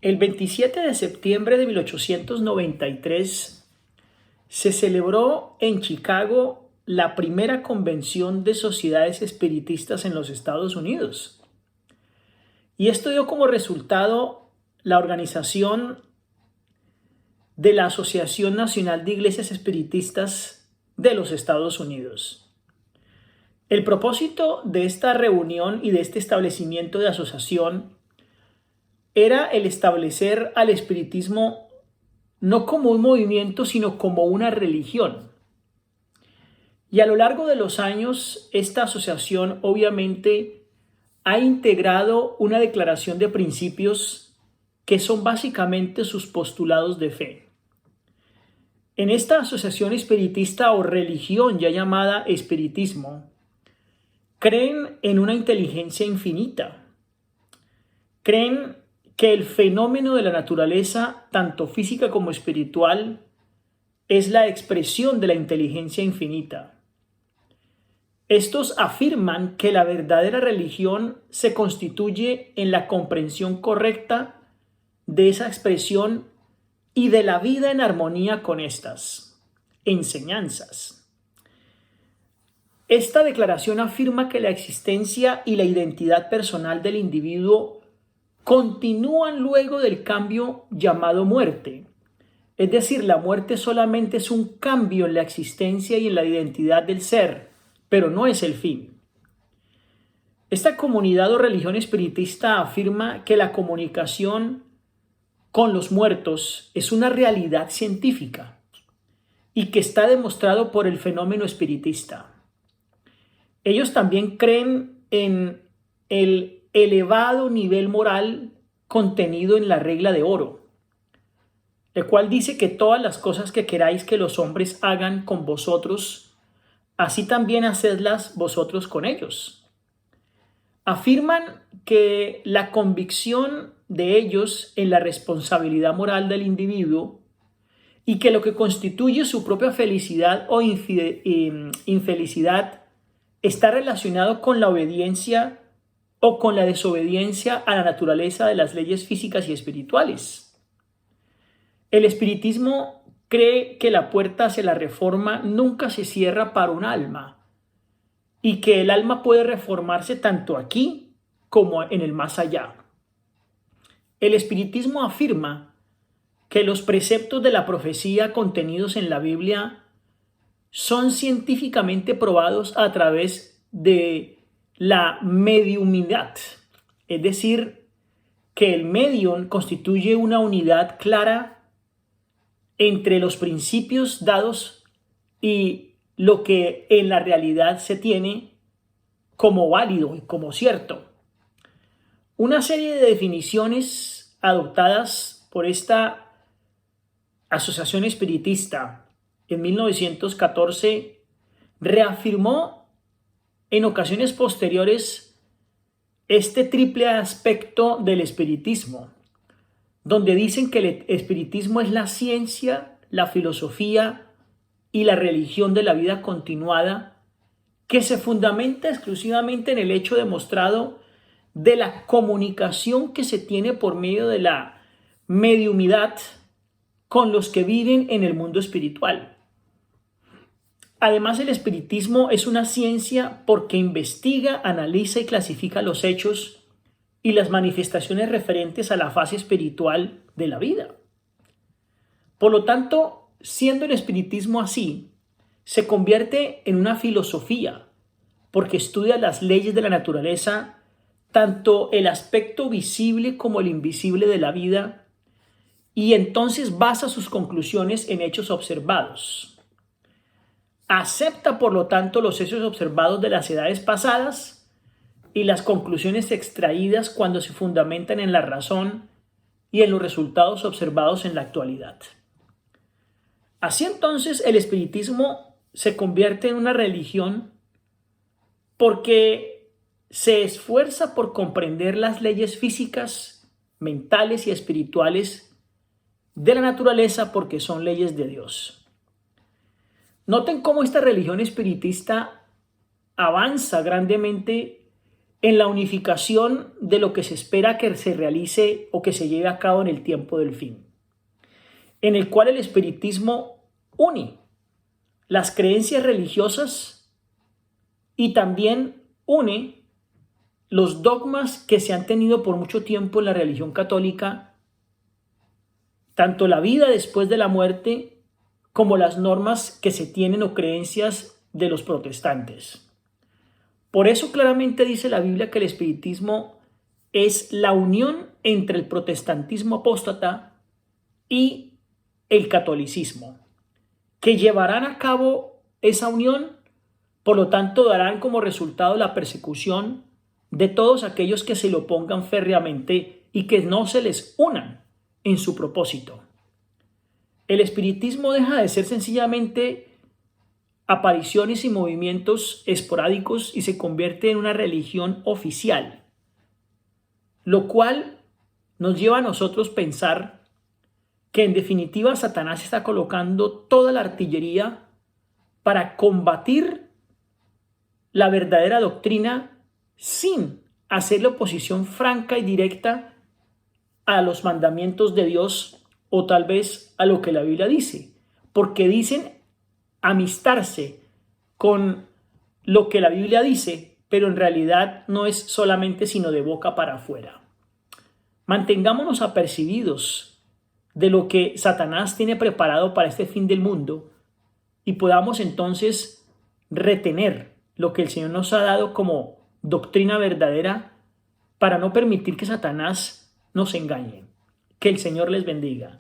El 27 de septiembre de 1893 se celebró en Chicago la primera convención de sociedades espiritistas en los Estados Unidos. Y esto dio como resultado la organización de la Asociación Nacional de Iglesias Espiritistas de los Estados Unidos. El propósito de esta reunión y de este establecimiento de asociación era el establecer al espiritismo no como un movimiento, sino como una religión. Y a lo largo de los años, esta asociación obviamente ha integrado una declaración de principios que son básicamente sus postulados de fe. En esta asociación espiritista o religión ya llamada espiritismo, creen en una inteligencia infinita. Creen que el fenómeno de la naturaleza, tanto física como espiritual, es la expresión de la inteligencia infinita. Estos afirman que la verdadera religión se constituye en la comprensión correcta de esa expresión y de la vida en armonía con estas enseñanzas. Esta declaración afirma que la existencia y la identidad personal del individuo continúan luego del cambio llamado muerte. Es decir, la muerte solamente es un cambio en la existencia y en la identidad del ser, pero no es el fin. Esta comunidad o religión espiritista afirma que la comunicación con los muertos es una realidad científica y que está demostrado por el fenómeno espiritista. Ellos también creen en el elevado nivel moral contenido en la regla de oro, el cual dice que todas las cosas que queráis que los hombres hagan con vosotros, así también hacedlas vosotros con ellos. Afirman que la convicción de ellos en la responsabilidad moral del individuo y que lo que constituye su propia felicidad o infelicidad está relacionado con la obediencia o con la desobediencia a la naturaleza de las leyes físicas y espirituales. El espiritismo cree que la puerta hacia la reforma nunca se cierra para un alma y que el alma puede reformarse tanto aquí como en el más allá. El espiritismo afirma que los preceptos de la profecía contenidos en la Biblia son científicamente probados a través de la mediumidad, es decir, que el medium constituye una unidad clara entre los principios dados y lo que en la realidad se tiene como válido y como cierto. Una serie de definiciones adoptadas por esta asociación espiritista en 1914 reafirmó en ocasiones posteriores este triple aspecto del espiritismo, donde dicen que el espiritismo es la ciencia, la filosofía y la religión de la vida continuada, que se fundamenta exclusivamente en el hecho demostrado de la comunicación que se tiene por medio de la mediumidad con los que viven en el mundo espiritual. Además, el espiritismo es una ciencia porque investiga, analiza y clasifica los hechos y las manifestaciones referentes a la fase espiritual de la vida. Por lo tanto, siendo el espiritismo así, se convierte en una filosofía porque estudia las leyes de la naturaleza, tanto el aspecto visible como el invisible de la vida, y entonces basa sus conclusiones en hechos observados. Acepta, por lo tanto, los hechos observados de las edades pasadas y las conclusiones extraídas cuando se fundamentan en la razón y en los resultados observados en la actualidad. Así entonces, el espiritismo se convierte en una religión porque se esfuerza por comprender las leyes físicas, mentales y espirituales de la naturaleza porque son leyes de Dios. Noten cómo esta religión espiritista avanza grandemente en la unificación de lo que se espera que se realice o que se lleve a cabo en el tiempo del fin, en el cual el espiritismo une las creencias religiosas y también une los dogmas que se han tenido por mucho tiempo en la religión católica, tanto la vida después de la muerte como las normas que se tienen o creencias de los protestantes. Por eso claramente dice la Biblia que el espiritismo es la unión entre el protestantismo apóstata y el catolicismo, que llevarán a cabo esa unión, por lo tanto darán como resultado la persecución de todos aquellos que se le opongan férreamente y que no se les unan en su propósito. El espiritismo deja de ser sencillamente apariciones y movimientos esporádicos y se convierte en una religión oficial, lo cual nos lleva a nosotros pensar que en definitiva Satanás está colocando toda la artillería para combatir la verdadera doctrina sin hacerle oposición franca y directa a los mandamientos de Dios o tal vez a lo que la Biblia dice, porque dicen amistarse con lo que la Biblia dice, pero en realidad no es solamente sino de boca para afuera. Mantengámonos apercibidos de lo que Satanás tiene preparado para este fin del mundo y podamos entonces retener lo que el Señor nos ha dado como doctrina verdadera para no permitir que Satanás nos engañe. Que el Señor les bendiga.